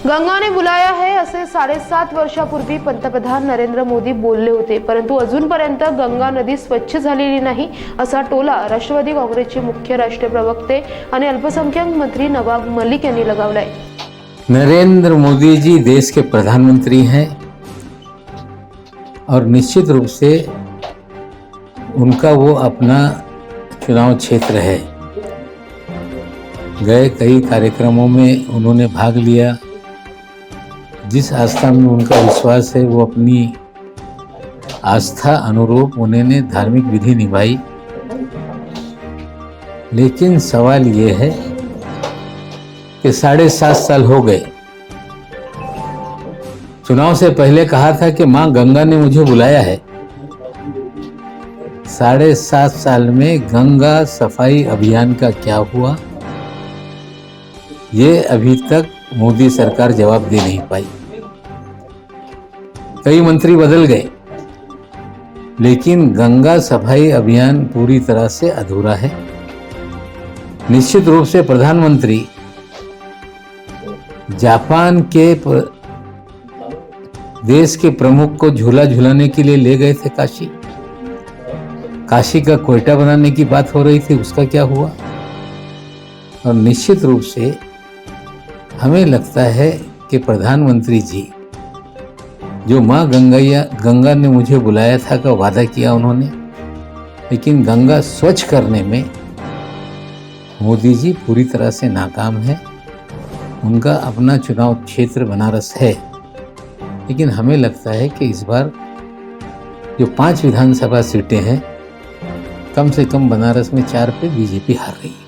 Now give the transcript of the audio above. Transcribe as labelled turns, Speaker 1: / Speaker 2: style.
Speaker 1: गंगा ने बुलाया है असे 7.5 वर्षापूर्वी पंतप्रधान नरेंद्र मोदी बोलले होते, परंतु अजूनपर्यंत गंगा नदी स्वच्छ झालेली नाही असा टोला राष्ट्रवादी काँग्रेसचे मुख्य राष्ट्रीय प्रवक्ते आणि अल्पसंख्याक मंत्री नवाब मलिक यांनी लगावलाय।
Speaker 2: नरेंद्र मोदी जी देश के प्रधानमंत्री हैं और निश्चित रूप से उनका वो अपना चुनाव क्षेत्र है। गए कई कार्यक्रमों में उन्होंने भाग लिया। जिस आस्था में उनका विश्वास है वो अपनी आस्था अनुरूप उन्होंने धार्मिक विधि निभाई। लेकिन सवाल ये है कि 7.5 साल हो गए। चुनाव से पहले कहा था कि मां गंगा ने मुझे बुलाया है। 7.5 साल में गंगा सफाई अभियान का क्या हुआ, ये अभी तक मोदी सरकार जवाब दे नहीं पाई। कई मंत्री बदल गए, लेकिन गंगा सफाई अभियान पूरी तरह से अधूरा है। निश्चित रूप से प्रधानमंत्री जापान के देश के प्रमुख को झूला झूलाने के लिए ले गए थे काशी। काशी का कोयटा बनाने की बात हो रही थी, उसका क्या हुआ। और निश्चित रूप से हमें लगता है कि प्रधानमंत्री जी जो माँ गंगा ने मुझे बुलाया था का वादा किया उन्होंने, लेकिन गंगा स्वच्छ करने में मोदी जी पूरी तरह से नाकाम है। उनका अपना चुनाव क्षेत्र बनारस है, लेकिन हमें लगता है कि इस बार जो 5 विधानसभा सीटें हैं, कम से कम बनारस में 4 पे बीजेपी हार रही है।